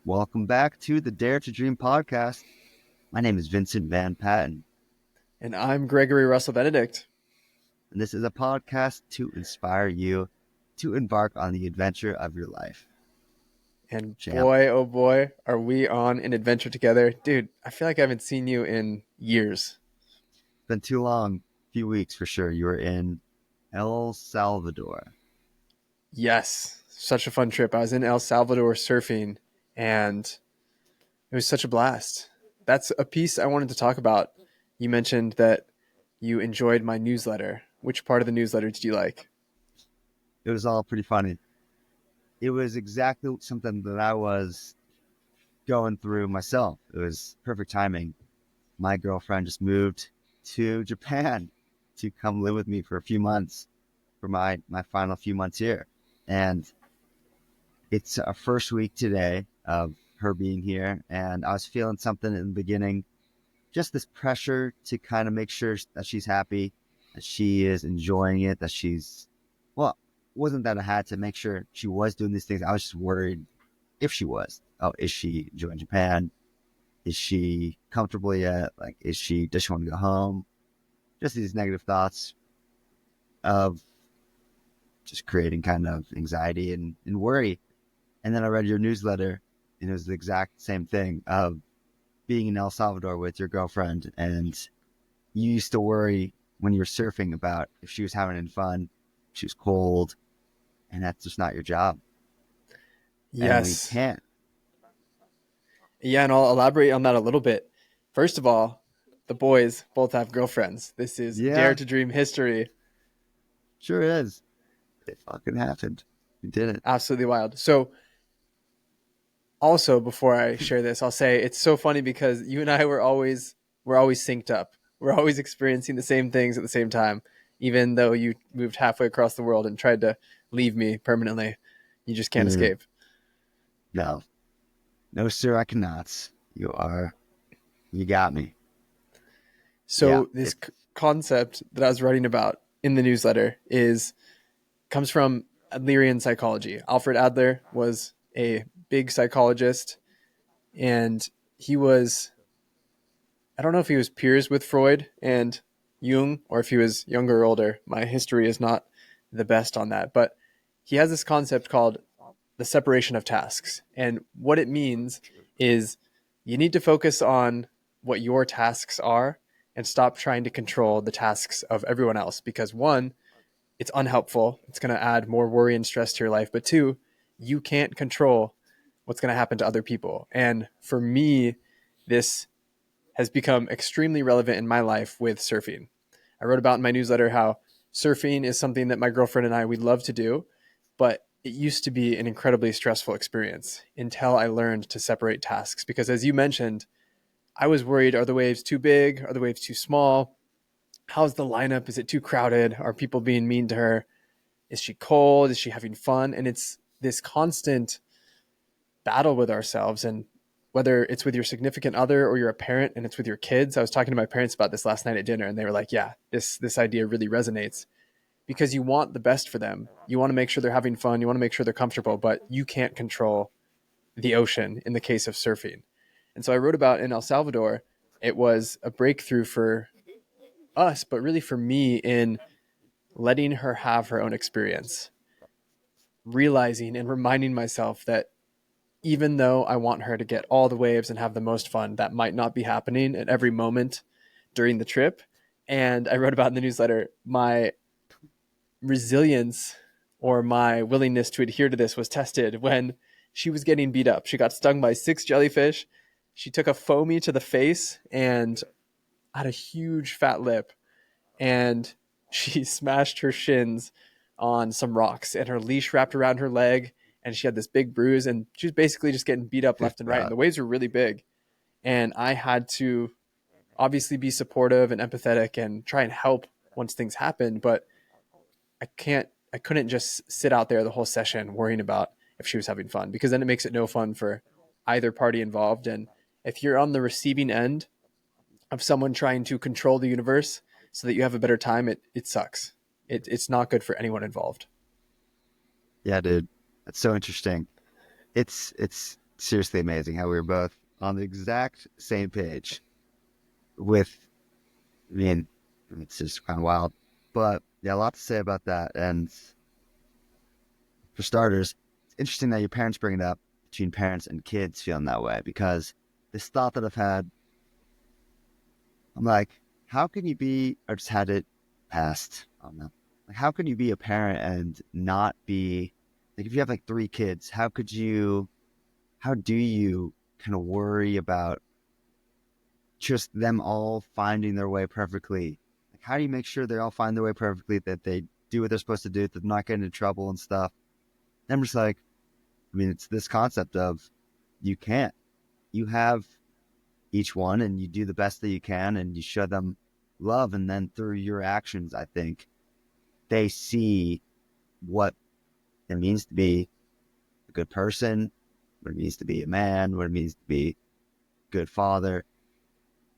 Welcome back to the Dare to Dream podcast. My name is Vincent Van Patten, And I'm Gregory Russell Benedict. and this is a podcast to inspire you to embark on the adventure of your life. And Champ, boy, oh boy, are we on an adventure together. Dude, I feel like I haven't seen you in years. it's been too long, a few weeks for sure. You were in El Salvador. Yes, such a fun trip. I was in El Salvador surfing, and it was such a blast. That's a piece I wanted to talk about. You mentioned that you enjoyed my newsletter. Which part of the newsletter did you like? It was all pretty funny. It was exactly something that I was going through myself. It was perfect timing. My girlfriend just moved to Japan to come live with me for a few months for my final few months here. And it's our first week today of her being here. And I was feeling something in the beginning, just this pressure to kind of make sure that she's happy, that she is enjoying it, that she's, well, wasn't that I had to make sure she was doing these things. I was just worried if she was. Oh, is she enjoying Japan? Is she comfortable yet? Like, does she want to go home? Just these negative thoughts of just creating kind of anxiety and worry. And then I read your newsletter, and it was the exact same thing of being in El Salvador with your girlfriend. And you used to worry when you were surfing about if she was having any fun, if she was cold, and that's just not your job. And we Yes. can't. Yeah, and I'll elaborate on that a little bit. First of all, the boys both have girlfriends. This is Dare Yeah, to Dream history. sure is. It fucking happened. We did it. Absolutely wild. So, also before I share this, I'll say it's so funny because you and I we're always synced up. We're always experiencing the same things at the same time, even though you moved halfway across the world and tried to leave me permanently. You just can't Dude, escape. no. No, sir, I cannot. You got me. Yeah. So this concept that I was writing about in the newsletter is comes from Adlerian psychology. Alfred Adler was a big psychologist, and he was, I don't know if he was peers with Freud and Jung or if he was younger or older. My history is not the best on that, but he has this concept called the separation of tasks. And what it means is you need to focus on what your tasks are and stop trying to control the tasks of everyone else because one, it's unhelpful. It's going to add more worry and stress to your life. But two, you can't control what's going to happen to other people. And for me, this has become extremely relevant in my life with surfing. I wrote about in my newsletter how surfing is something that my girlfriend and I we love to do, but it used to be an incredibly stressful experience until I learned to separate tasks because as you mentioned, I was worried, are the waves too big? Are the waves too small? How's the lineup? Is it too crowded? Are people being mean to her? Is she cold? Is she having fun? And it's this constant battle with ourselves. And whether it's with your significant other or you're a parent and it's with your kids, I was talking to my parents about this last night at dinner, and they were like, "Yeah, this idea really resonates because you want the best for them. You want to make sure they're having fun. You want to make sure they're comfortable, but you can't control the ocean in the case of surfing." And so I wrote about in El Salvador, it was a breakthrough for us, but really for me in letting her have her own experience, realizing and reminding myself that even though I want her to get all the waves and have the most fun, that might not be happening at every moment during the trip. And I wrote about in the newsletter, my resilience or my willingness to adhere to this was tested when she was getting beat up. She got stung by 6 jellyfish. She took a foamy to the face and had a huge fat lip. And she smashed her shins on some rocks and her leash wrapped around her leg and she had this big bruise and she was basically just getting beat up left and right and the waves were really big and I had to obviously be supportive and empathetic and try and help once things happened, but I couldn't just sit out there the whole session worrying about if she was having fun because then it makes it no fun for either party involved. And if you're on the receiving end of someone trying to control the universe so that you have a better time, it sucks. It's not good for anyone involved. Yeah, dude. That's so interesting. It's seriously amazing how we were both on the exact same page with, I mean, it's just kind of wild. But yeah, a lot to say about that. And for starters, it's interesting that your parents bring it up between parents and kids feeling that way, because this thought that I've had, I'm like, how can you be, or just had it past, I don't know. Like, how can you be a parent and not be, like, if you have like three kids, how do you kind of worry about just them all finding their way perfectly? Like, how do you make sure they all find their way perfectly, that they do what they're supposed to do, that they're not getting into trouble and stuff? And I'm just like, I mean, it's this concept of you can't. You have each one and you do the best that you can and you show them love. And then through your actions, I think they see what it means to be a good person, what it means to be a man, what it means to be a good father.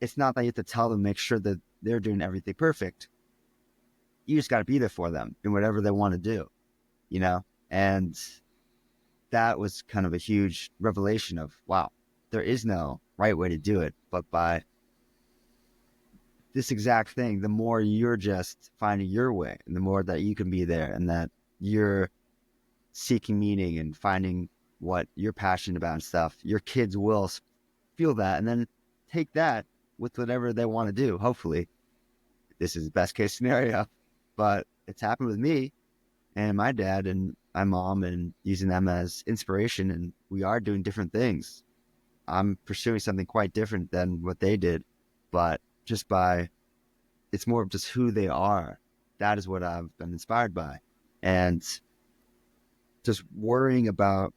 It's not that you have to tell them, make sure that they're doing everything perfect. You just got to be there for them in whatever they want to do, you know? And that was kind of a huge revelation of, wow, there is no right way to do it, but by this exact thing, the more you're just finding your way and the more that you can be there and that you're seeking meaning and finding what you're passionate about and stuff, your kids will feel that and then take that with whatever they want to do. Hopefully, this is the best case scenario, but it's happened with me and my dad and my mom, and using them as inspiration. And we are doing different things. I'm pursuing something quite different than what they did, but just by, it's more of just who they are. That is what I've been inspired by. And just worrying about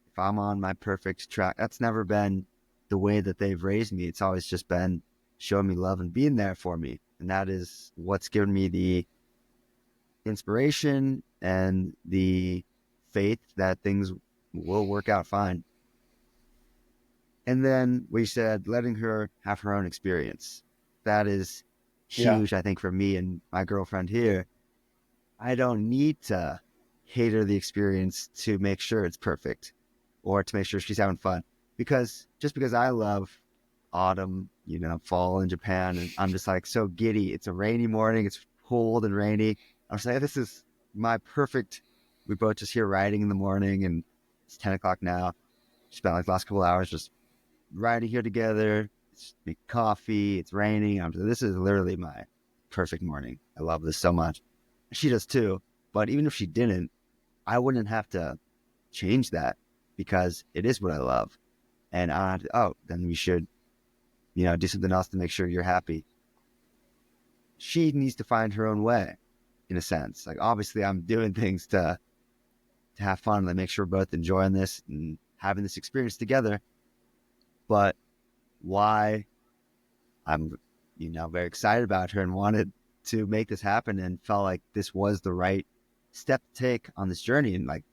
if I'm on my perfect track, that's never been the way that they've raised me. It's always just been showing me love and being there for me. And that is what's given me the inspiration and the faith that things will work out fine. And then we said, letting her have her own experience. That is Yeah. huge, I think, for me and my girlfriend here. I don't need to cater the experience to make sure it's perfect or to make sure she's having fun. Because just because I love autumn, fall in Japan, and I'm just like so giddy. It's a rainy morning, it's cold and rainy. I'm saying this is my perfect. We both just here riding in the morning, and it's 10 o'clock now. Spent like the last couple of hours just riding here together. It's coffee, it's raining. This is literally my perfect morning. I love this so much. She does too. But even if she didn't, I wouldn't have to change that because it is what I love. And then we should, do something else to make sure you're happy. She needs to find her own way, in a sense. Like, obviously I'm doing things to have fun and make sure we're both enjoying this and having this experience together. But why I'm, very excited about her and wanted to make this happen and felt like this was the right step to take on this journey, and like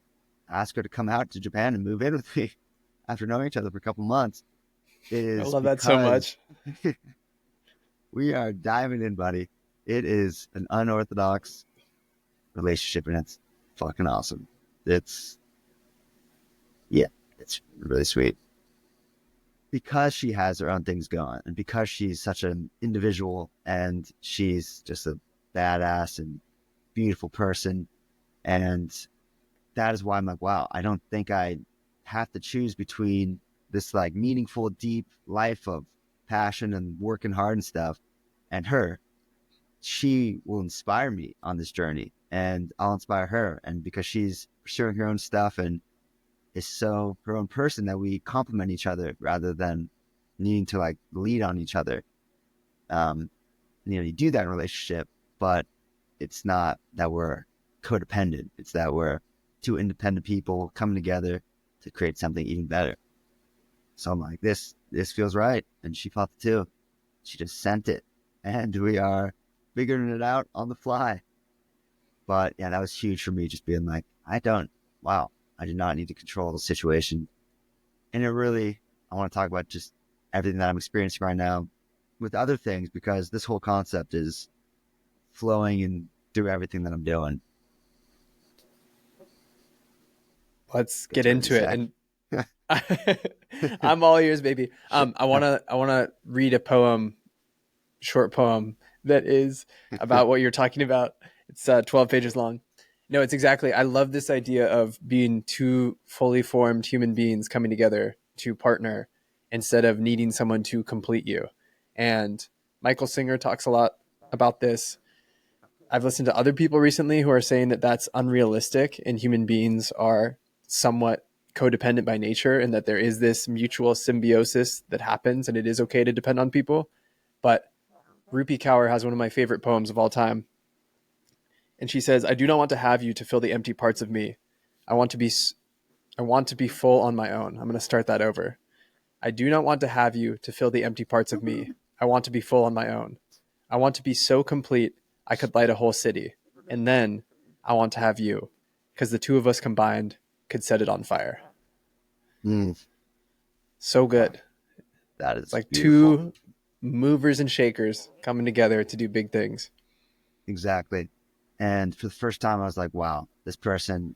ask her to come out to Japan and move in with me after knowing each other for a couple months I is love that so because much. we are diving in, buddy. It is an unorthodox relationship and it's fucking awesome. It's, yeah, it's really sweet. Because she has her own things going and because she's such an individual and she's just a badass and beautiful person. And that is why I'm like, wow, I don't think I have to choose between this like meaningful, deep life of passion and working hard and stuff and her. She will inspire me on this journey and I'll inspire her. And because she's pursuing her own stuff and is so her own person, that we complement each other rather than needing to like lead on each other. You do that in a relationship, but it's not that we're codependent. It's that we're two independent people coming together to create something even better. So I'm like, this feels right. And she felt it too. She just sent it. And we are figuring it out on the fly. But yeah, that was huge for me, just being like, I do not need to control the situation. And it really, I want to talk about just everything that I'm experiencing right now with other things, because this whole concept is flowing and through everything that I'm doing. Let's That's get what you into it. say. And I'm all ears, baby. I wanna read a poem, short poem that is about what you're talking about. It's 12 pages long. No, it's exactly. I love this idea of being two fully formed human beings coming together to partner instead of needing someone to complete you. And Michael Singer talks a lot about this. I've listened to other people recently who are saying that that's unrealistic and human beings are somewhat codependent by nature and that there is this mutual symbiosis that happens and it is okay to depend on people. But Rupi Kaur has one of my favorite poems of all time. And she says, I do not want to have you to fill the empty parts of me. I want to be I want to be full on my own. I'm going to start that over. I do not want to have you to fill the empty parts of me. I want to be full on my own. I want to be so complete I could light a whole city. And then I want to have you because the two of us combined could set it on fire. Mm, So good. that It's is like beautiful. two movers and shakers coming together to do big things. Exactly. And for the first time, I was like, wow, this person,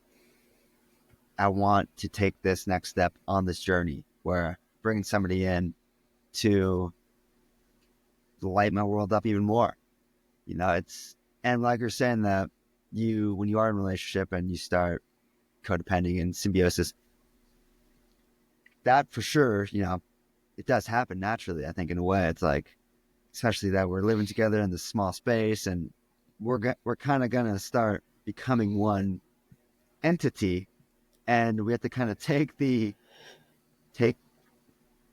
I want to take this next step on this journey where bringing somebody in to light my world up even more. And like you're saying that when you are in a relationship and you start codepending and symbiosis, that for sure, it does happen naturally. I think in a way, it's like, especially that we're living together in this small space and we're kind of going to start becoming one entity, and we have to kind of take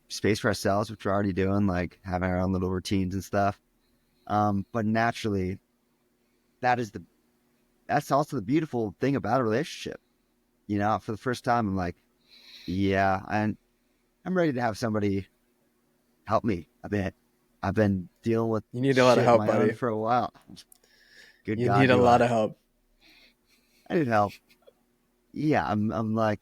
space for ourselves, which we're already doing, like having our own little routines and stuff. But naturally, that is the that's also the beautiful thing about a relationship. For the first time, I'm like, yeah, and I'm ready to have somebody help me a bit. I've been dealing with You need a lot of shit on help, my own buddy. for a while. Good You God, need a do lot I? of help. I need help. Yeah, I'm like,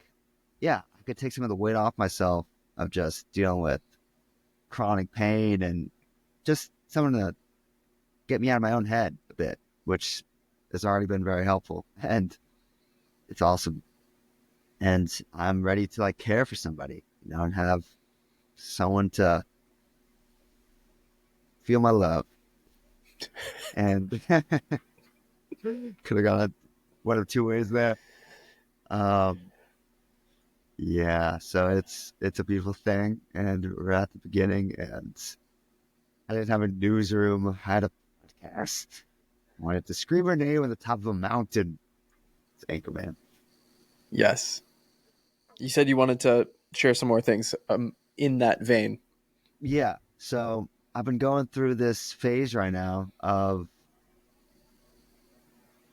yeah, I could take some of the weight off myself of just dealing with chronic pain and just someone to get me out of my own head a bit, which has already been very helpful. And it's awesome. And I'm ready to like care for somebody, and have someone to feel my love. And could have gone one of two ways there. Um, yeah, so it's a beautiful thing, and we're at the beginning, and I didn't have a newsroom. I had a podcast. I wanted to scream her name on the top of a mountain. It's Anchorman. Yes. You said you wanted to share some more things in that vein. Yeah, so I've been going through this phase right now of,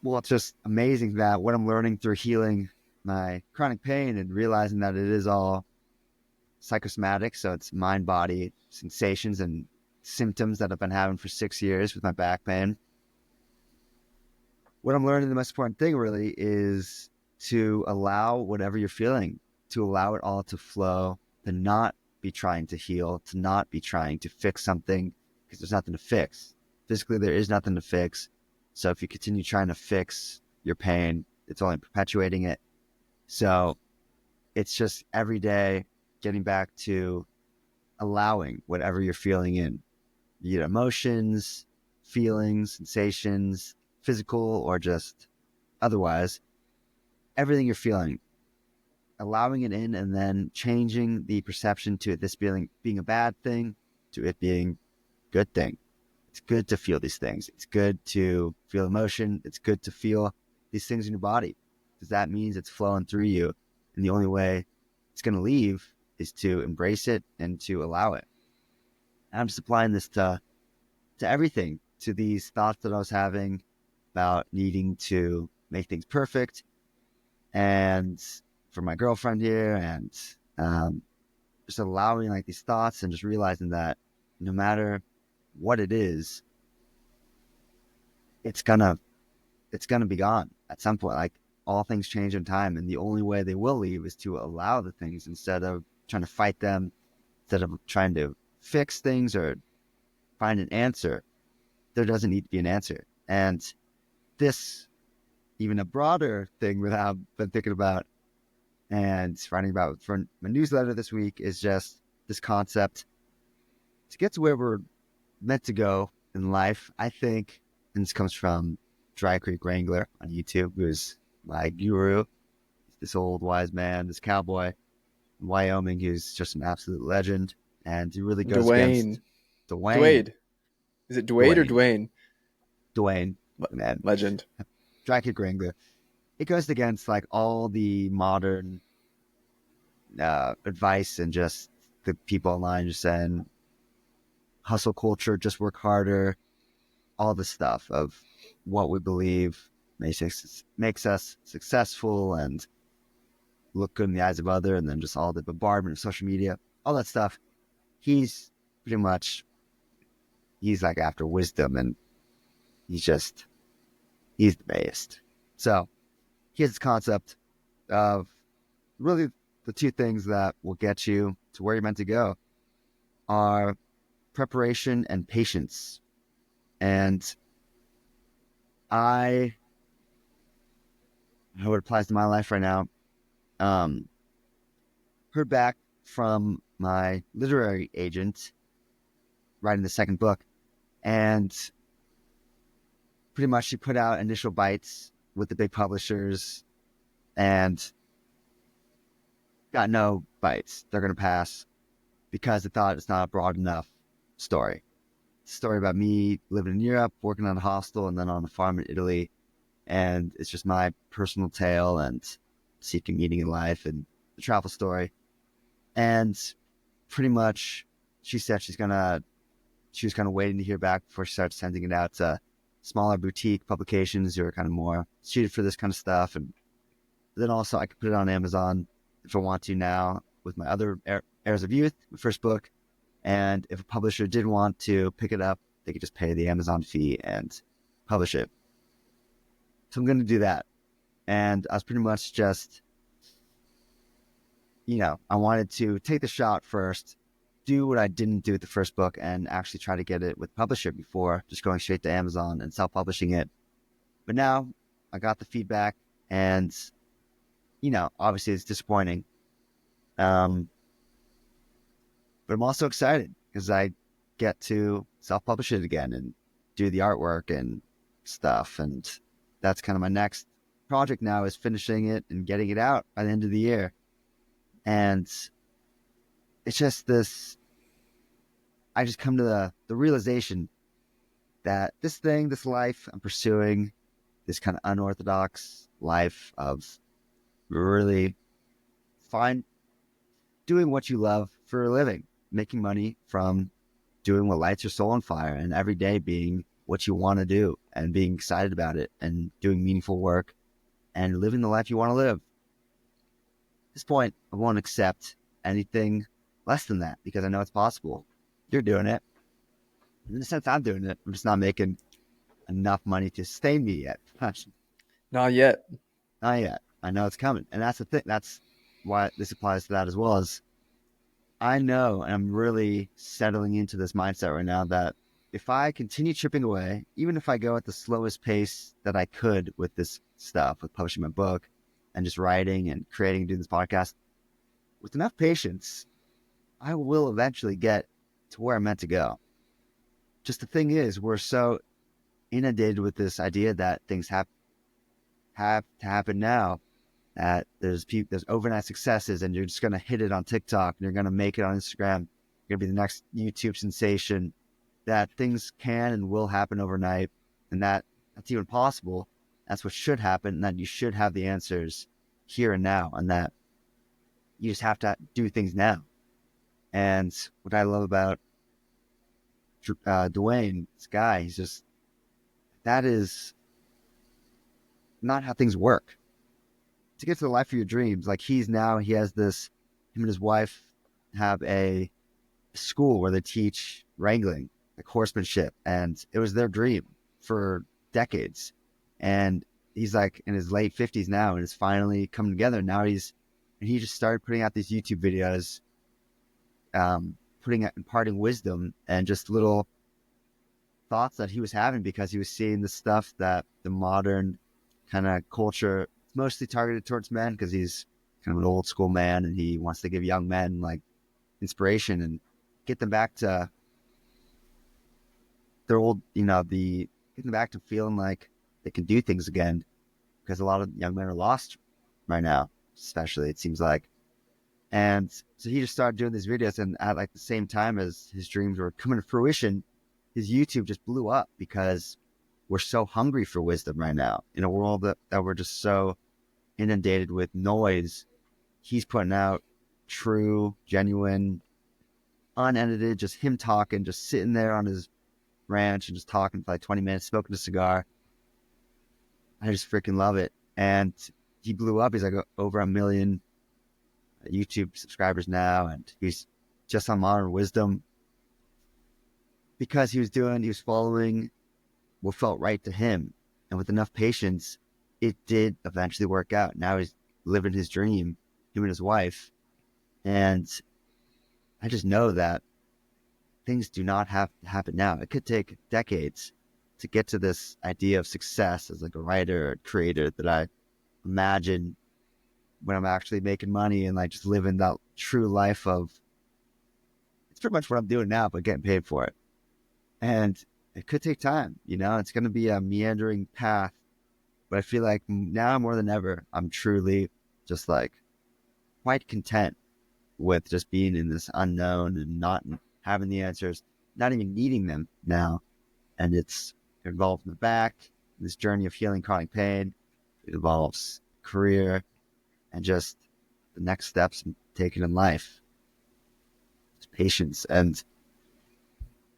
well, it's just amazing that what I'm learning through healing my chronic pain and realizing that it is all psychosomatic. So it's mind body sensations and symptoms that I've been having for 6 years with my back pain. What I'm learning, the most important thing really is to allow whatever you're feeling, to allow it all to flow, to not be trying to heal, to not be trying to fix something, because there's nothing to fix. Physically, there is nothing to fix. So if you continue trying to fix your pain, it's only perpetuating it. So it's just every day getting back to allowing whatever you're feeling in, be it emotions, feelings, sensations, physical, or just otherwise, everything you're feeling, allowing it in and then changing the perception to it, this being a bad thing to it being a good thing. It's good to feel these things. It's good to feel emotion. It's good to feel these things in your body, because that means it's flowing through you. And the only way it's going to leave is to embrace it and to allow it. And I'm just applying this to everything, to these thoughts that I was having about needing to make things perfect, and for my girlfriend here, and just allowing like these thoughts and just realizing that no matter what it is, it's gonna be gone at some point. Like, all things change in time, and the only way they will leave is to allow the things instead of trying to fight them, instead of trying to fix things or find an answer. There doesn't need to be an answer. And this, even a broader thing that I've been thinking about, and writing about for my newsletter this week is just this concept to get to where we're meant to go in life. I think, and this comes from Dry Creek Wrangler on YouTube, who's my guru, this old wise man, this cowboy in Wyoming, who's just an absolute legend. And he really goes against Dwayne. Dwayne. Is it Dwayne or Dwayne? Dwayne, man. Legend. Dry Creek Wrangler. It goes against like all the modern advice and just the people online just saying hustle culture, just work harder, all the stuff of what we believe makes us successful and look good in the eyes of other, and then just all the bombardment of social media, all that stuff. He's like after wisdom, and he's the best. So he has this concept of really the two things that will get you to where you're meant to go are preparation and patience. And how it applies to my life right now, heard back from my literary agent writing the second book, and pretty much she put out initial bites with the big publishers and got no bites. They're going to pass because they thought it's not a broad enough story. It's a story about me living in Europe, working on a hostel, and then on a farm in Italy. And it's just my personal tale and seeking meaning in life and the travel story. And pretty much she said she was kind of waiting to hear back before she started sending it out to smaller boutique publications who are kind of more suited for this kind of stuff. And then also I could put it on Amazon if I want to now with my other Heirs of Youth, my first book. And if a publisher did want to pick it up, they could just pay the Amazon fee and publish it. So I'm going to do that. And I was pretty much just, I wanted to take the shot first, do what I didn't do with the first book, and actually try to get it with publisher before just going straight to Amazon and self-publishing it. But now I got the feedback, and, obviously it's disappointing. But I'm also excited because I get to self-publish it again and do the artwork and stuff. And that's kind of my next project now, is finishing it and getting it out by the end of the year. And it's just I just come to the realization that this life I'm pursuing, this kind of unorthodox life of really doing what you love for a living, making money from doing what lights your soul on fire, and every day being what you want to do and being excited about it and doing meaningful work and living the life you want to live. At this point, I won't accept anything less than that because I know it's possible. You're doing it. In the sense, I'm doing it. I'm just not making enough money to sustain me yet. Not yet. Not yet. I know it's coming. And that's the thing. That's why this applies to that as well. As I know, and I'm really settling into this mindset right now, that if I continue chipping away, even if I go at the slowest pace that I could with this stuff, with publishing my book and just writing and creating and doing this podcast, with enough patience, I will eventually get to where I'm meant to go. Just the thing is, we're so inundated with this idea that things have to happen now, that there's overnight successes, and you're just going to hit it on TikTok, and you're going to make it on Instagram, you're going to be the next YouTube sensation, that things can and will happen overnight, and that's even possible. That's what should happen, and that you should have the answers here and now, and that you just have to do things now. And what I love about Dwayne, this guy, that is not how things work. To get to the life of your dreams, like he has this, him and his wife have a school where they teach wrangling, like horsemanship, and it was their dream for decades. And he's like in his late 50s now, and it's finally coming together. Now he just started putting out these YouTube videos, imparting wisdom and just little thoughts that he was having, because he was seeing the stuff that the modern kind of culture, mostly targeted towards men, because he's kind of an old school man, and he wants to give young men like inspiration and get them back to their old, get them back to feeling like they can do things again. Because a lot of young men are lost right now, especially it seems like. And so he just started doing these videos, and at like the same time as his dreams were coming to fruition, his YouTube just blew up because we're so hungry for wisdom right now in a world that we're just so inundated with noise. He's putting out true, genuine, unedited, just him talking, just sitting there on his ranch and just talking for like 20 minutes, smoking a cigar. I just freaking love it. And he blew up. He's like over 1 million YouTube subscribers now. And he's just on Modern Wisdom because he was following what felt right to him. And with enough patience, it did eventually work out. Now he's living his dream, him and his wife. And I just know that things do not have to happen now. It could take decades to get to this idea of success as like a writer or creator that I imagine when I'm actually making money and like just living that true life of, it's pretty much what I'm doing now, but getting paid for it. And it could take time, it's going to be a meandering path, but I feel like now more than ever, I'm truly just like quite content with just being in this unknown and not having the answers, not even needing them now. And it's involved in the back, this journey of healing chronic pain. It involves career and just the next steps taken in life. It's patience. And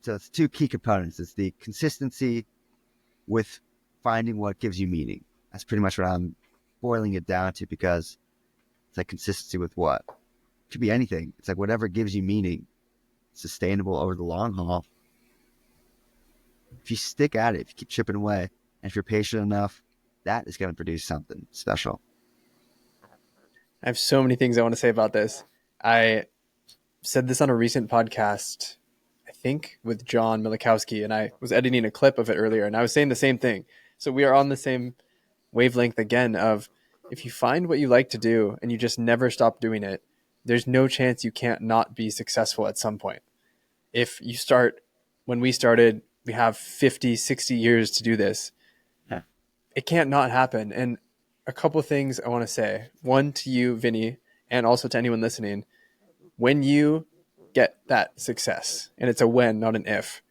so it's two key components. It's the consistency with finding what gives you meaning. That's pretty much what I'm boiling it down to, because it's like consistency with what? It could be anything. It's like whatever gives you meaning, sustainable over the long haul. If you stick at it, if you keep chipping away, and if you're patient enough, that is going to produce something special. I have so many things I want to say about this. I said this on a recent podcast, I think with John Milikowski, and I was editing a clip of it earlier, and I was saying the same thing. So we are on the same wavelength again of, if you find what you like to do and you just never stop doing it, there's no chance you can't not be successful at some point. If you start, when we started, we have 50, 60 years to do this. Yeah. It can't not happen. And a couple of things I want to say. One, to you, Vinny, and also to anyone listening. When you get that success, and it's a when, not an if,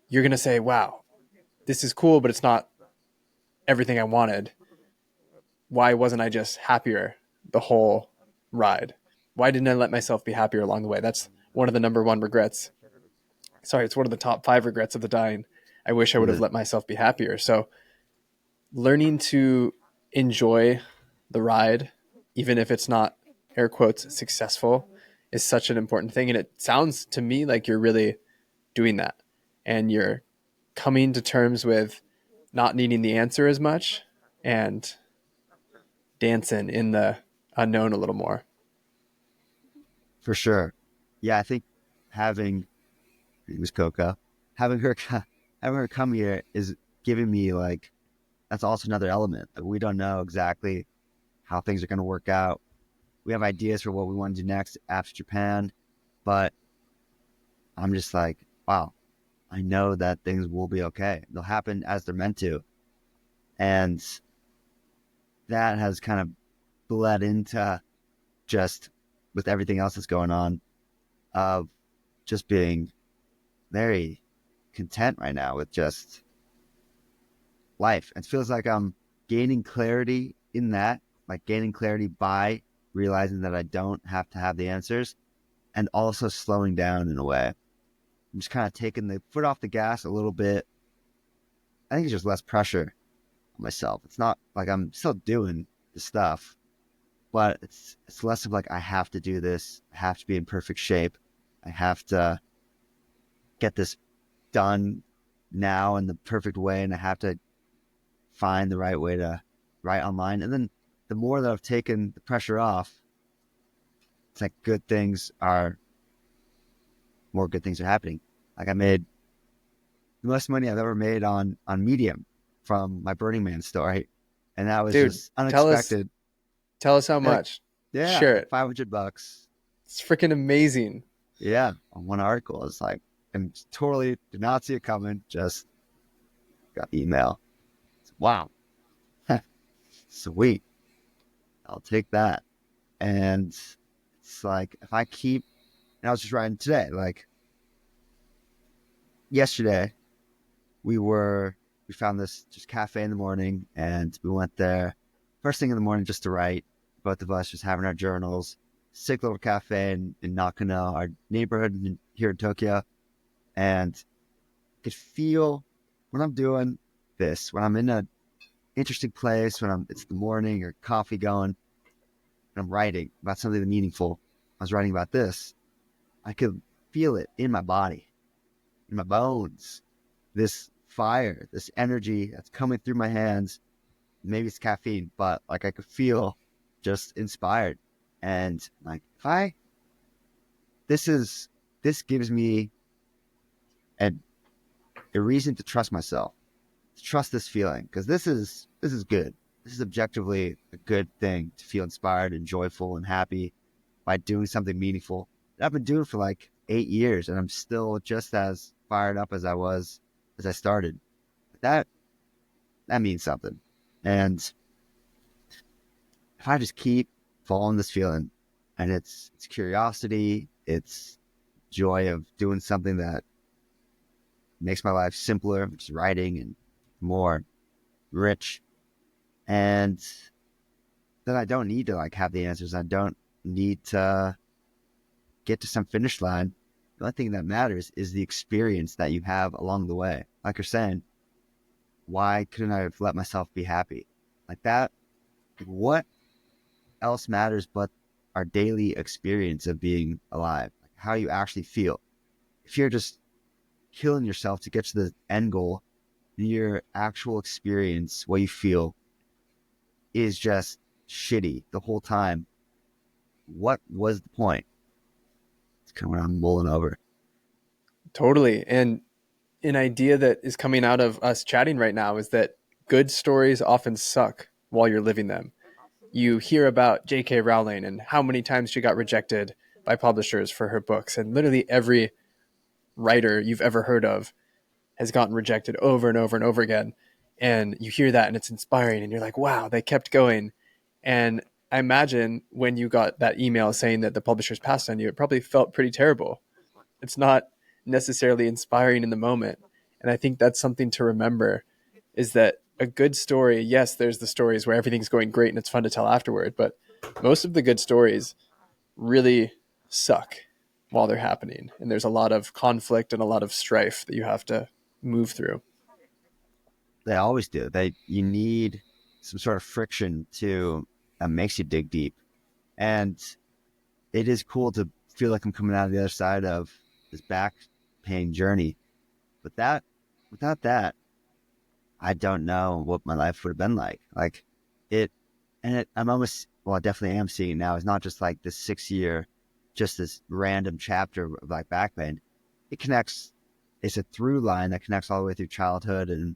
you're going to say, wow, this is cool, but it's not everything I wanted. Why wasn't I just happier the whole ride? Why didn't I let myself be happier along the way? That's one of the number one regrets. Sorry, it's one of the top 5 regrets of the dying. I wish I would have let myself be happier. So learning to enjoy the ride, even if it's not, air quotes, successful, is such an important thing. And it sounds to me like you're really doing that. And you're coming to terms with not needing the answer as much and dancing in the unknown a little more. For sure. Yeah, I think it was Coco, having her come here is giving me like, that's also another element. Like, we don't know exactly how things are going to work out. We have ideas for what we want to do next after Japan, but I'm just like, wow, I know that things will be okay. They'll happen as they're meant to. And that has kind of bled into just with everything else that's going on, of just being very content right now with just life. It feels like I'm gaining clarity in that, like gaining clarity by realizing that I don't have to have the answers, and also slowing down in a way. I'm just kind of taking the foot off the gas a little bit. I think it's just less pressure on myself. It's not like I'm still doing the stuff, but it's less of like, I have to do this. I have to be in perfect shape. I have to get this done now in the perfect way, and I have to find the right way to write online. And then the more that I've taken the pressure off, it's like more good things are happening. Like, I made the most money I've ever made on Medium from my Burning Man story, and that was just unexpected. Tell us how much. Yeah, Share like it. $500. It's freaking amazing. Yeah, on one article. It's like, and totally did not see it coming. Just got the email. Wow, sweet. I'll take that. And it's like, if I keep, and I was just writing today, like yesterday, we found this just cafe in the morning and we went there first thing in the morning just to write. Both of us just having our journals. Sick little cafe in Nakano, our neighborhood here in Tokyo. And I could feel when I'm doing this, when I'm in an interesting place, it's the morning or coffee going, and I'm writing about something meaningful. I was writing about this. I could feel it in my body, in my bones. This fire, this energy that's coming through my hands. Maybe it's caffeine, but like I could feel just inspired. And like, if I, this is, this gives me a, a reason to trust myself, to trust this feeling, because this is good. This is objectively a good thing to feel inspired and joyful and happy by doing something meaningful. And I've been doing it for like 8 years, and I'm still just as fired up as I was as I started. That that means something. And if I just keep following this feeling, and it's curiosity, it's joy of doing something that makes my life simpler, which is writing, and more rich, and then I don't need to like have the answers. I don't need to get to some finish line. The only thing that matters is the experience that you have along the way. Like you're saying, why couldn't I have let myself be happy? Like that, what else matters but our daily experience of being alive? Like how you actually feel. If you're just killing yourself to get to the end goal, your actual experience, what you feel, is just shitty the whole time. What was the point? It's kind of what I'm mulling over. Totally. And an idea that is coming out of us chatting right now is that good stories often suck while you're living them. You hear about J.K. Rowling and how many times she got rejected by publishers for her books. And literally every writer you've ever heard of has gotten rejected over and over and over again. And you hear that and it's inspiring and you're like, wow, they kept going. And I imagine when you got that email saying that the publishers passed on you, it probably felt pretty terrible. It's not necessarily inspiring in the moment. And I think that's something to remember is that a good story, yes, there's the stories where everything's going great and it's fun to tell afterward, but most of the good stories really suck while they're happening. And there's a lot of conflict and a lot of strife that you have to move through. They always do. You need some sort of friction to that makes you dig deep. And it is cool to feel like I'm coming out of the other side of this back pain journey. But that without that, I don't know what my life would have been like. Like it I'm almost well, I definitely am seeing it now. It's not just like this 6 year, just this random chapter of like back pain. It connects, it's a through line that connects all the way through childhood and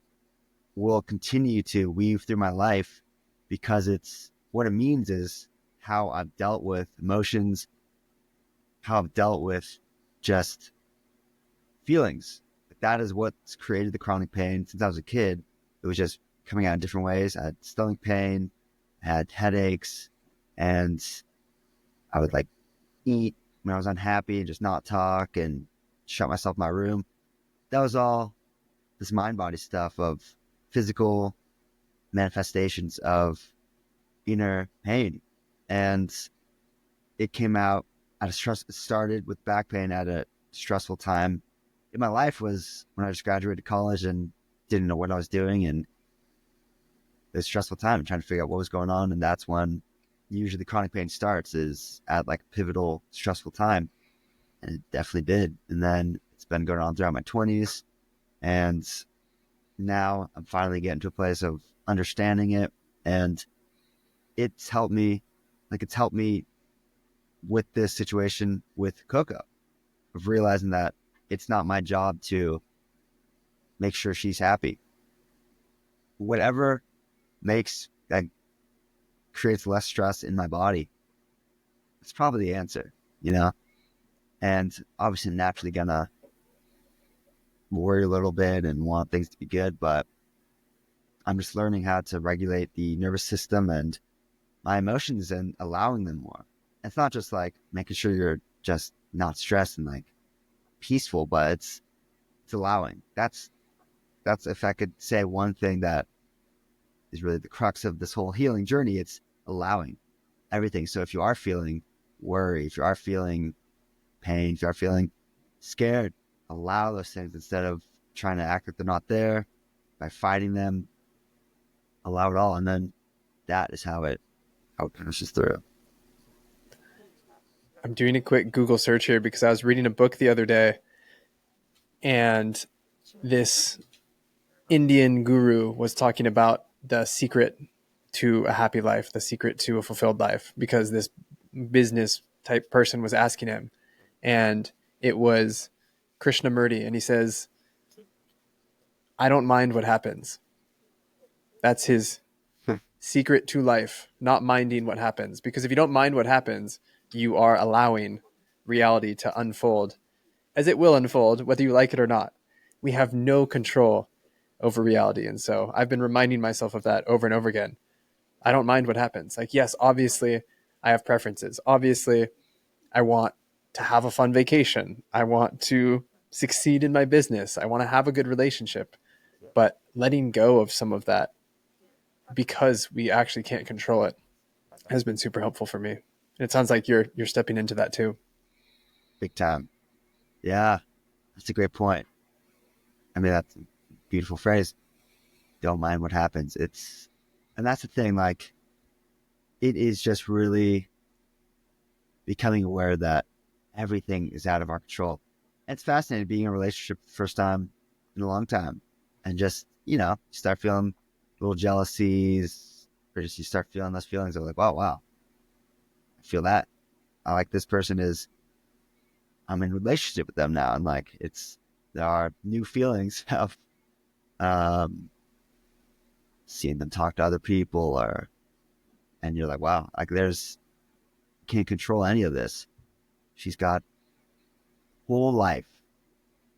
will continue to weave through my life because it's what it means is how I've dealt with emotions, how I've dealt with just feelings. That is what's created the chronic pain since I was a kid. It was just coming out in different ways. I had stomach pain, I had headaches, and I would like eat when I was unhappy and just not talk and shut myself in my room. That was all this mind body stuff of physical manifestations of inner pain. And it came out at a stress, it started with back pain at a stressful time in my life was when I just graduated college and didn't know what I was doing. And it was a stressful time trying to figure out what was going on. And that's when usually chronic pain starts is at like a pivotal, stressful time. And it definitely did. And then it's been going on throughout my 20s. And now I'm finally getting to a place of understanding it. And it's helped me, it's helped me with this situation with Coco, of realizing that it's not my job to make sure she's happy. Whatever makes that creates less stress in my body it's probably the answer, you know? And obviously naturally gonna worry a little bit and want things to be good, but I'm just learning how to regulate the nervous system and my emotions and allowing them more. It's not just like making sure you're just not stressed and like peaceful, but it's allowing. That's if I could say one thing that is really the crux of this whole healing journey, it's allowing everything. So if you are feeling worry, if you are feeling pain, if you are feeling scared, allow those things instead of trying to act like they're not there by fighting them. Allow it all, and then that is how it finishes through. I'm doing a quick Google search here because I was reading a book the other day, and this Indian guru was talking about the secret to a happy life, the secret to a fulfilled life, because this business type person was asking him, and it was Krishnamurti, and he says, "I don't mind what happens." That's his secret to life, not minding what happens. Because if you don't mind what happens, you are allowing reality to unfold as it will unfold, whether you like it or not. We have no control over reality. And so I've been reminding myself of that over and over again. I don't mind what happens. Like, yes, obviously I have preferences. Obviously, I want to have a fun vacation. I want to succeed in my business. I want to have a good relationship. But letting go of some of that because we actually can't control it has been super helpful for me. And it sounds like you're stepping into that too. Big time. Yeah, that's a great point. I mean, that's a beautiful phrase. Don't mind what happens. And that's the thing, like, it is just really becoming aware that everything is out of our control. And it's fascinating being in a relationship for the first time in a long time and just, start feeling little jealousies or just you start feeling those feelings of like, wow, I feel that. I like this person I'm in a relationship with them now. And like, there are new feelings of, seeing them talk to other people and you're like, wow, like can't control any of this. She's got whole life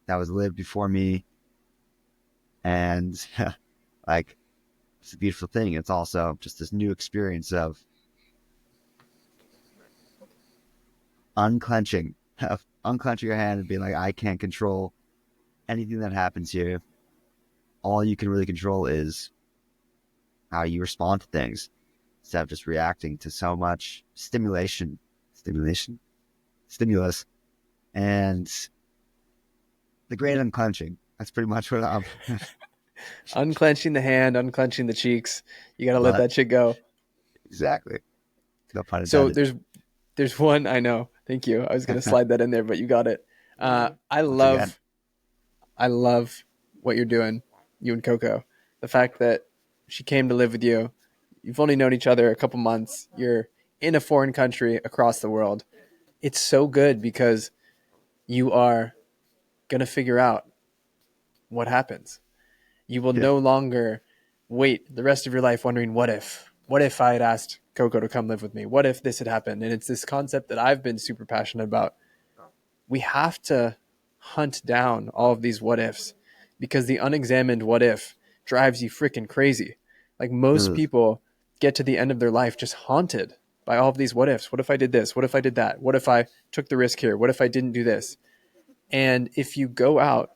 that was lived before me. And like, it's a beautiful thing. It's also just this new experience of unclenching your hand and being like, I can't control anything that happens here. All you can really control is how you respond to things instead of just reacting to so much stimulus, and the great unclenching. That's pretty much what I'm. Unclenching the hand, unclenching the cheeks. You got to let But that shit go. exactly, no pun So intended. there's one I know. Thank you. I was gonna slide that in there, but you got it. I Once again, love what you're doing, you and Coco. The fact that she came to live with you. You've only known each other a couple months. You're in a foreign country across the world. It's so good because you are gonna figure out what happens. You will yeah, no longer wait the rest of your life wondering, what if? What if I had asked Coco to come live with me? What if this had happened? And it's this concept that I've been super passionate about. We have to hunt down all of these what ifs because the unexamined what if drives you freaking crazy. Like most ugh, people get to the end of their life just haunted by all of these what ifs. What if I did this? What if I did that? What if I took the risk here? What if I didn't do this? And if you go out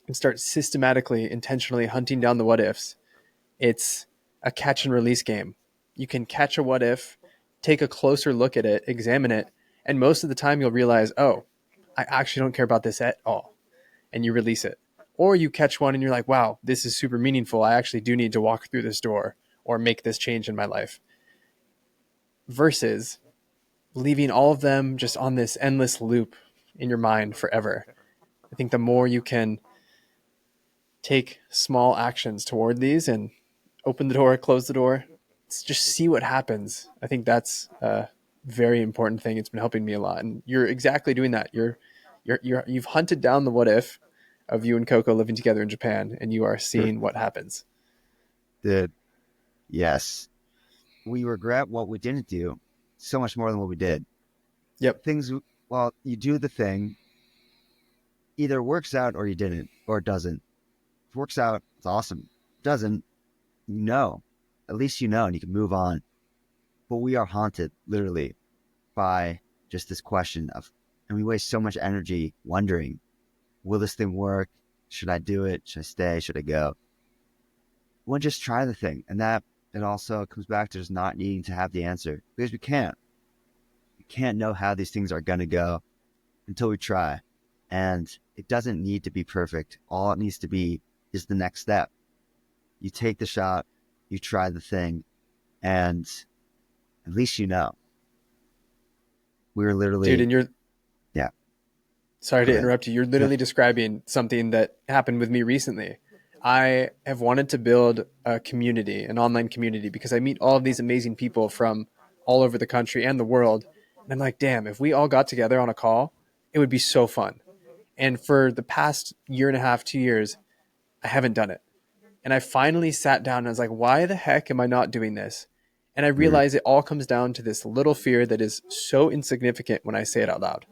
and start systematically, intentionally hunting down the what ifs, it's a catch and release game. You can catch a what if, take a closer look at it, examine it, and most of the time you'll realize, oh, I actually don't care about this at all. And you release it. Or you catch one and you're like, wow, this is super meaningful. I actually do need to walk through this door or make this change in my life. Versus leaving all of them just on this endless loop in your mind forever. I think the more you can take small actions toward these and open the door, close the door, just see what happens. I think that's a very important thing. It's been helping me a lot. And you're exactly doing that. You've hunted down the what if of you and Coco living together in Japan, and you are seeing what happens. dude, yes. We regret what we didn't do so much more than what we did. Yep. Things, well, you do the thing, either works out or you didn't, or it doesn't. If it works out, it's awesome. If it doesn't, you know, at least you know, and you can move on. But we are haunted, literally, by just this question of, and we waste so much energy wondering, will this thing work? Should I do it? Should I stay? Should I go? We'll just try the thing. And that, it also comes back to just not needing to have the answer, because we can't. We can't know how these things are going to go until we try. And it doesn't need to be perfect. All it needs to be is the next step. You take the shot, you try the thing, and at least you know. We were Dude, literally, and you're yeah, sorry go to ahead. interrupt you. You're Yeah. literally describing something that happened with me recently. I have wanted to build a community, an online community, because I meet all of these amazing people from all over the country and the world. And I'm like, damn, if we all got together on a call, it would be so fun. And for the past year and a half, 2 years, I haven't done it. And I finally sat down and I was like, why the heck am I not doing this? And I Mm, realized it all comes down to this little fear that is so insignificant when I say it out loud.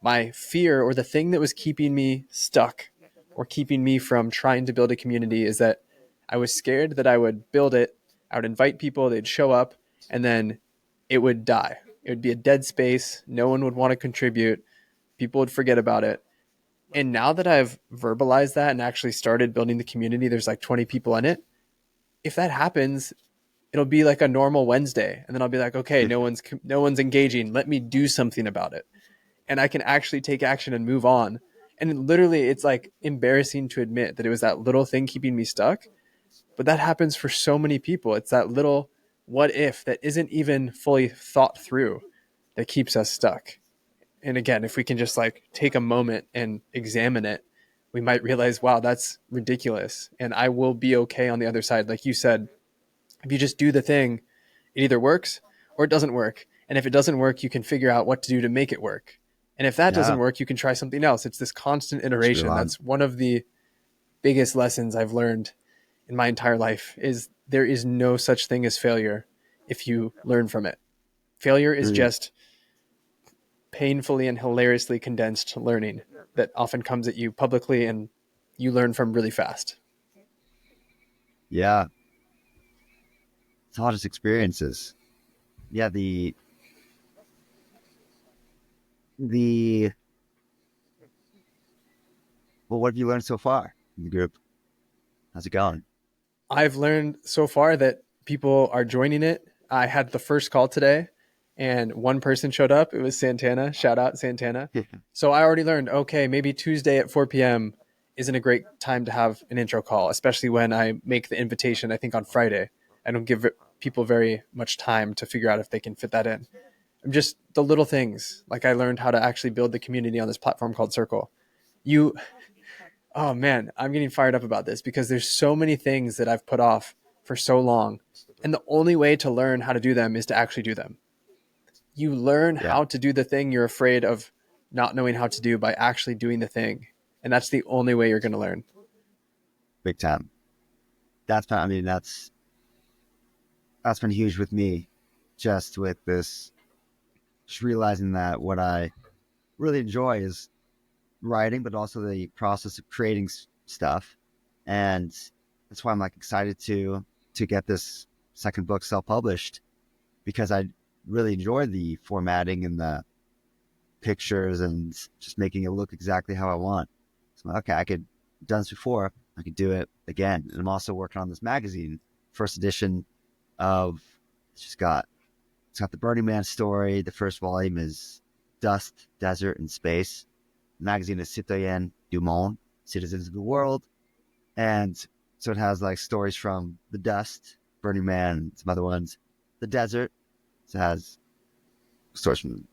My fear, or the thing that was keeping me stuck or keeping me from trying to build a community, is that I was scared that I would build it, I would invite people, they'd show up, and then it would die. It would be a dead space. No one would want to contribute. People would forget about it. And now that I've verbalized that and actually started building the community, there's like 20 people in it. If that happens, it'll be like a normal Wednesday, and then I'll be like, okay, no one's engaging. Let me do something about it, and I can actually take action and move on. And literally, it's like embarrassing to admit that it was that little thing keeping me stuck, but that happens for so many people. It's that little what if that isn't even fully thought through that keeps us stuck. And again, if we can just like take a moment and examine it, we might realize, wow, that's ridiculous. And I will be okay on the other side. Like you said, if you just do the thing, it either works or it doesn't work. And if it doesn't work, you can figure out what to do to make it work. And if that yeah, doesn't work, you can try something else. It's this constant true iteration. on. That's one of the biggest lessons I've learned in my entire life, is there is no such thing as failure if you learn from it. Failure is Mm, just painfully and hilariously condensed learning that often comes at you publicly and you learn from really fast. yeah, it's all just experiences. Yeah, the well, what have you learned so far in the group? How's it going? I've learned so far that people are joining it. I had the first call today and one person showed up. It was Santana. Shout out Santana. So I already learned, okay, maybe Tuesday at 4 p.m. isn't a great time to have an intro call, especially when I make the invitation, I think on Friday. I don't give people very much time to figure out if they can fit that in. I'm just the little things. Like I learned how to actually build the community on this platform called Circle. You Oh man, I'm getting fired up about this because there's so many things that I've put off for so long. And the only way to learn how to do them is to actually do them. You learn Yeah, how to do the thing you're afraid of not knowing how to do by actually doing the thing. And that's the only way you're going to learn. big time. I mean, that's been huge with me, just with this, just realizing that what I really enjoy is writing, but also the process of creating stuff. And that's why I'm like excited to get this second book self-published, because I really enjoy the formatting and the pictures and just making it look exactly how I want. So okay, I could done this before, I could do it again. And I'm also working on this magazine, first edition of, it's got the Burning Man story. The first volume is Dust, Desert, and Space. The magazine is Citoyen du Monde, Citizens of the World. And so it has like stories from the dust, Burning Man, some other ones. The desert, so it has stories from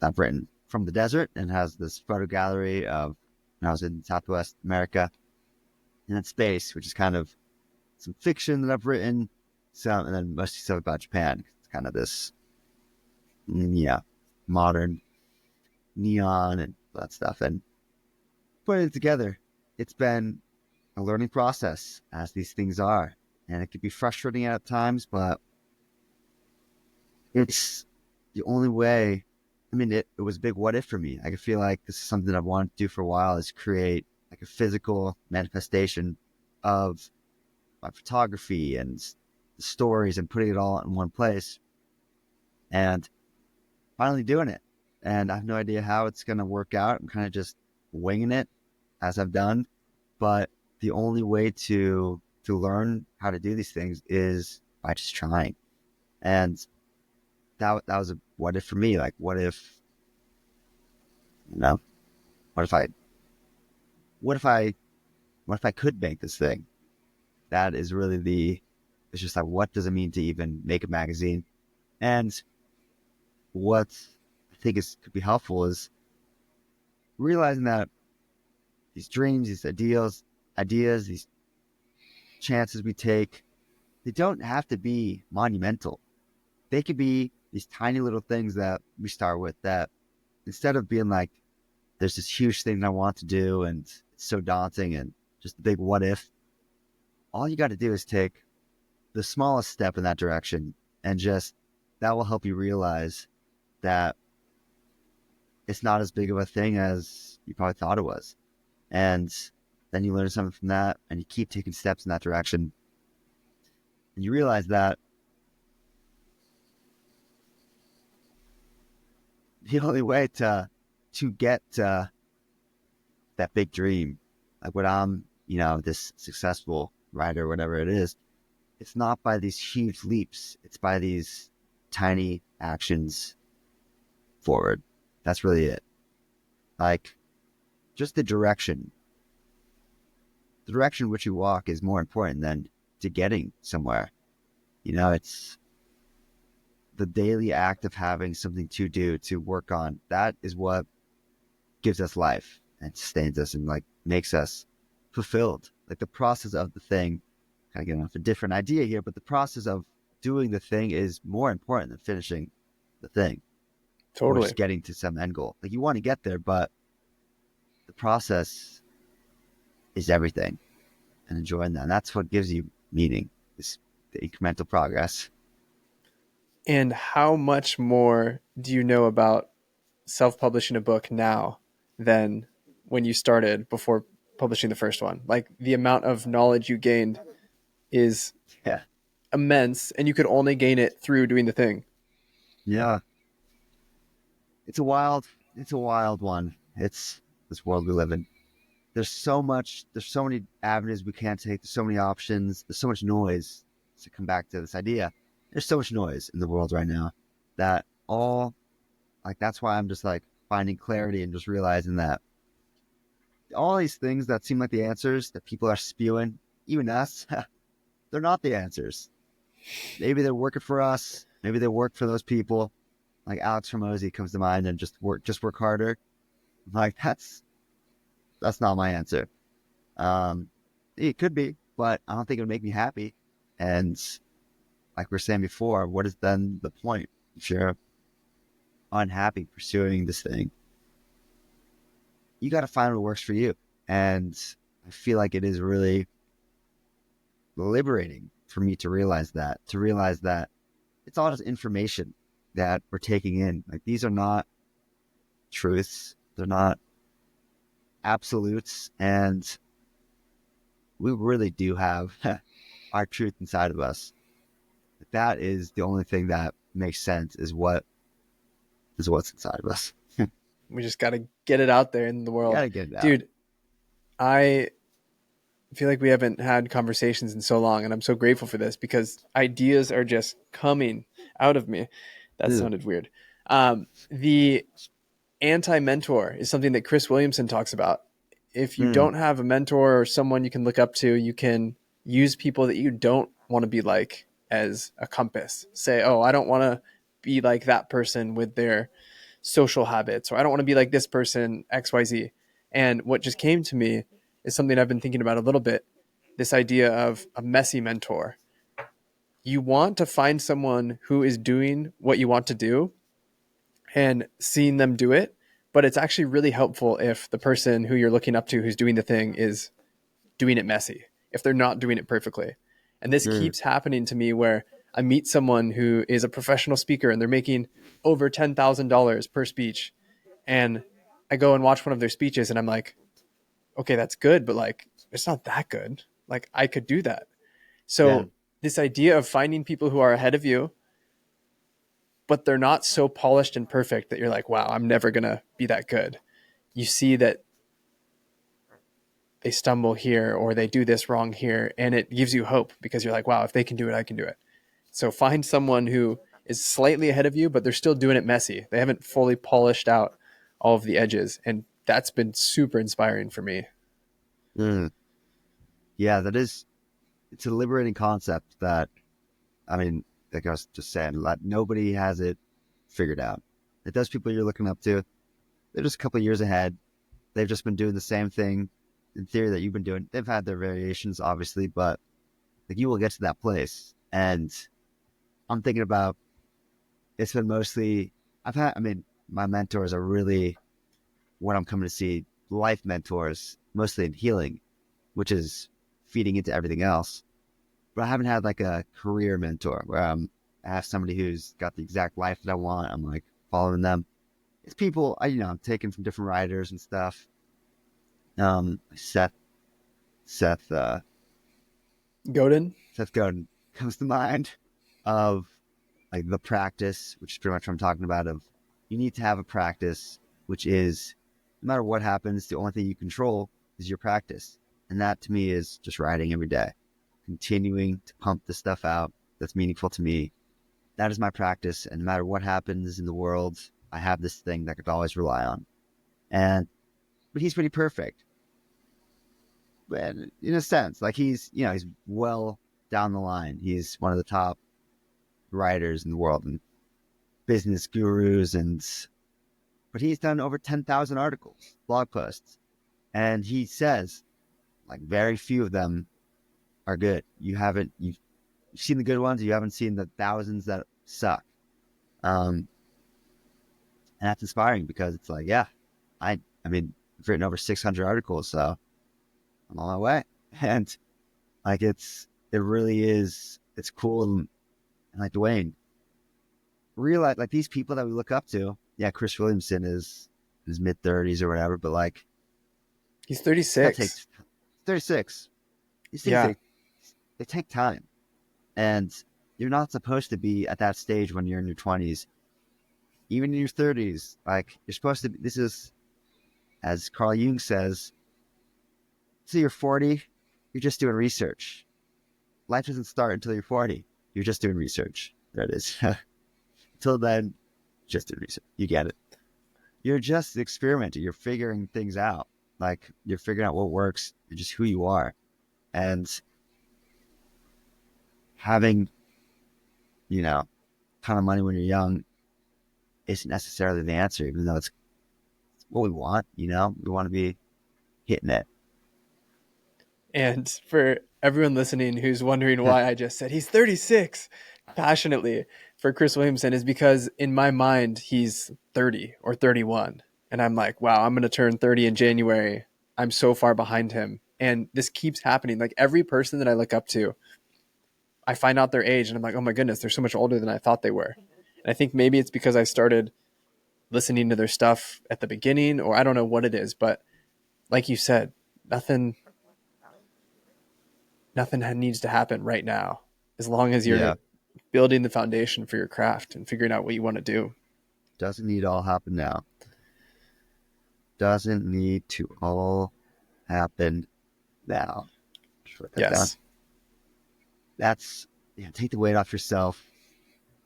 I've written from the desert, and has this photo gallery of when I was in Southwest America. And then space, which is kind of some fiction that I've written. So, and then mostly stuff about Japan. It's kind of this, yeah, modern neon and that stuff. And putting it together, it's been a learning process, as these things are. And it can be frustrating at times, but it's the only way I mean, it was a big what if for me. I could feel like this is something I've wanted to do for a while, is create like a physical manifestation of my photography and the stories and putting it all in one place and finally doing it. And I have no idea how it's going to work out. I'm kind of just winging it as I've done. But the only way to learn how to do these things is by just trying. And that was a what if for me. Like, what if, you know, what if I, what if I, what if I could make this thing? That is really it's just like, what does it mean to even make a magazine? And what I think could be helpful is realizing that these dreams, these ideas, these chances we take, they don't have to be monumental. They could be these tiny little things that we start with, that instead of being like, there's this huge thing I want to do and it's so daunting and just a big what if, all you got to do is take the smallest step in that direction, and just that will help you realize that it's not as big of a thing as you probably thought it was. And then you learn something from that and you keep taking steps in that direction. And you realize that the only way to get that big dream, like when I'm, this successful writer, whatever it is, it's not by these huge leaps. It's by these tiny actions forward. That's really it. Like, just the direction which you walk is more important than to getting somewhere. It's the daily act of having something to do, to work on. That is what gives us life and sustains us and like makes us fulfilled. Like the process of the thing, kind of getting off a different idea here, but the process of doing the thing is more important than finishing the thing. Or Totally. just getting to some end goal. Like, you want to get there, but the process is everything, and enjoying that. And that's what gives you meaning, is the incremental progress. And how much more do you know about self-publishing a book now than when you started before publishing the first one? Like, the amount of knowledge you gained is Yeah. immense, and you could only gain it through doing the thing. Yeah. It's a wild one. It's this world we live in. There's so many avenues we can't take. There's so many options. There's so much noise. To come back to this idea, there's so much noise in the world right now that that's why I'm just like finding clarity and just realizing that all these things that seem like the answers that people are spewing, even us, they're not the answers. Maybe they're working for us. Maybe they work for those people. Like Alex Hormozy comes to mind, and just work harder. Like, that's not my answer. It could be, but I don't think it would make me happy. And like we were saying before, what is then the point if you're unhappy pursuing this thing? You got to find what works for you. And I feel like it is really liberating for me to realize that it's all just information that we're taking in. Like, these are not truths. They're not absolutes. And we really do have our truth inside of us. That is the only thing that makes sense, is what's inside of us. We just got to get it out there in the You world. gotta get it out. Dude, I feel like we haven't had conversations in so long, and I'm so grateful for this because ideas are just coming out of me. That Dude. sounded weird. The anti-mentor is something that Chris Williamson talks about. If you don't have a mentor or someone you can look up to, you can use people that you don't want to be like as a compass. Say, oh, I don't want to be like that person with their social habits, or I don't want to be like this person, XYZ. And what just came to me is something I've been thinking about a little bit, this idea of a messy mentor. You want to find someone who is doing what you want to do and seeing them do it, but it's actually really helpful if the person who you're looking up to who's doing the thing is doing it messy, if they're not doing it perfectly. And this keeps happening to me, where I meet someone who is a professional speaker and they're making over $10,000 per speech. And I go and watch one of their speeches and I'm like, okay, that's good, but like, it's not that good. Like, I could do that. Yeah. So, this idea of finding people who are ahead of you, but they're not so polished and perfect that you're like, wow, I'm never going to be that good. You see that they stumble here or they do this wrong here, and it gives you hope because you're like, wow, if they can do it, I can do it. So find someone who is slightly ahead of you, but they're still doing it messy. They haven't fully polished out all of the edges. And that's been super inspiring for me. Mm. Yeah, it's a liberating concept that, I mean, like I was just saying, like nobody has it figured out. Like those people you're looking up to, they're just a couple of years ahead. They've just been doing the same thing in theory that you've been doing. They've had their variations, obviously, but like you will get to that place. And I'm thinking about, it's been mostly, I mean, my mentors are really what I'm coming to see, life mentors, mostly in healing, which is feeding into everything else. But I haven't had like a career mentor where I have somebody who's got the exact life that I want. I'm like following them. It's people I'm taking from different writers and stuff. Seth, Seth, uh, Godin? Seth Godin comes to mind of like the practice, which is pretty much what I'm talking about. Of you need to have a practice, which is no matter what happens, the only thing you control is your practice, and that to me is just writing every day, continuing to pump the stuff out that's meaningful to me. That is my practice, and no matter what happens in the world, I have this thing that I could always rely on. And but he's pretty perfect, but in a sense, like he's well down the line. He's one of the top writers in the world and business gurus, but he's done over 10,000 articles, blog posts, and he says like very few of them are good. You've seen the good ones, you haven't seen the thousands that suck. And that's inspiring because it's like, yeah, I mean, I've written over 600 articles, so I'm on my way. And like it really is, it's cool. And like Dwayne, realize like these people that we look up to, yeah, Chris Williamson is in his mid 30s or whatever, but like He's that 36. takes 36. These things Yeah. they take time, and you're not supposed to be at that stage when you're in your 20s, even in your 30s. Like you're supposed to be. This is, as Carl Jung says, until you're 40, you're just doing research. Life doesn't start until you're 40. You're just doing research. There it is. Until then, just doing research. You get it. You're just experimenting. You're figuring things out. Like you're figuring out what works. You're just who you are. And having, ton of money when you're young isn't necessarily the answer, even though it's what we want. We want to be hitting it. And for everyone listening who's wondering why I just said he's 36 passionately for Chris Williamson is because in my mind, he's 30 or 31. And I'm like, wow, I'm going to turn 30 in January. I'm so far behind him. And this keeps happening. Like every person that I look up to, I find out their age and I'm like, oh my goodness, they're so much older than I thought they were. And I think maybe it's because I started listening to their stuff at the beginning, or I don't know what it is. But like you said, nothing needs to happen right now as long as you're Yeah. building the foundation for your craft and figuring out what you want to do. Doesn't need to all happen now. Doesn't need to all happen now. Just write that down. Yes. That's, take the weight off yourself.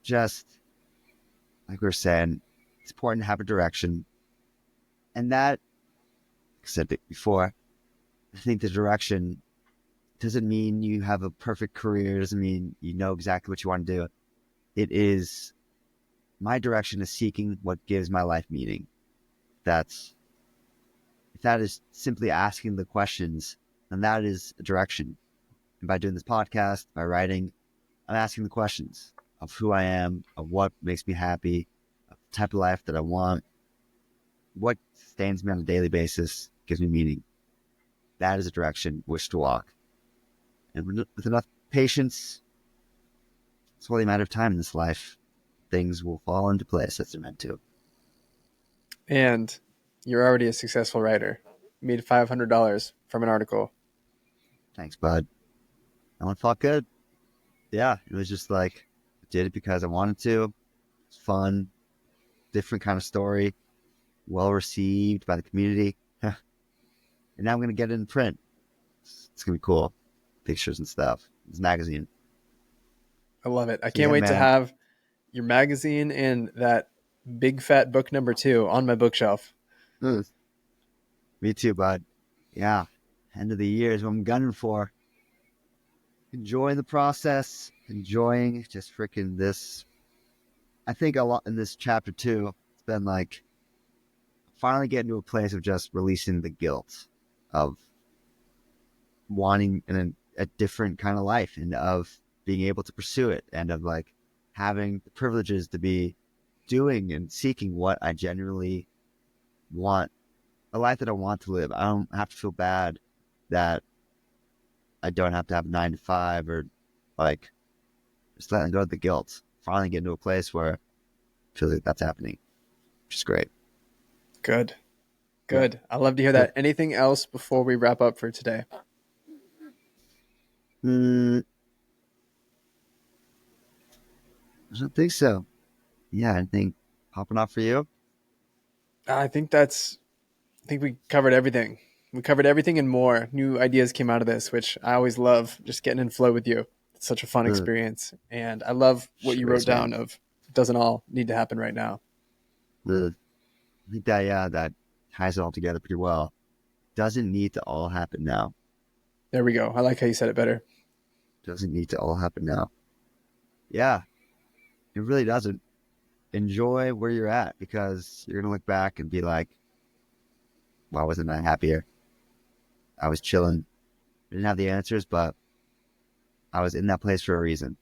Just like we were saying, it's important to have a direction. And that, like I said it before, I think the direction doesn't mean you have a perfect career, doesn't mean you know exactly what you want to do. It is, my direction is seeking what gives my life meaning. If that is simply asking the questions, then that is a direction. And by doing this podcast, by writing, I'm asking the questions of who I am, of what makes me happy, of the type of life that I want, what sustains me on a daily basis, gives me meaning. That is a direction which to walk. And with enough patience, It's only a matter of time in this life. Things will fall into place as they're meant to. And you're already a successful writer. You made $500 from an article. Thanks, bud. That one felt good. Yeah, it was just like, I did it because I wanted to. It's fun, different kind of story, well received by the community. And now I'm going to get it in print. It's going to be cool. Pictures and stuff. It's a magazine. I love it. I So can't yeah, wait to man. have your magazine and that big fat book number 2 on my bookshelf. Mm. Me too, bud. Yeah. End of the year is what I'm gunning for. Enjoying the process, enjoying just freaking this. I think a lot in this chapter too, it's been like finally getting to a place of just releasing the guilt of wanting a different kind of life and of being able to pursue it and of like having the privileges to be doing and seeking what I genuinely want, a life that I want to live. I don't have to feel bad that I don't have to have a 9 to 5 or like just letting go of the guilt. Finally getting to a place where I feel like that's happening, which is great. Good. Yeah. Good. I love to hear Good. that. Anything else before we wrap up for today? I don't think so. Yeah, anything popping off for you? I think we covered everything. We covered everything and more. New ideas came out of this, which I always love just getting in flow with you. It's such a fun experience. And I love what you Sure wrote is, man. down of it doesn't all need to happen right now. I think that, yeah, that ties it all together pretty well. Doesn't need to all happen now. There we go. I like how you said it better. Doesn't need to all happen now. Yeah, it really doesn't. Enjoy where you're at because you're going to look back and be like, why wasn't I happier? I was chilling. I didn't have the answers, but I was in that place for a reason.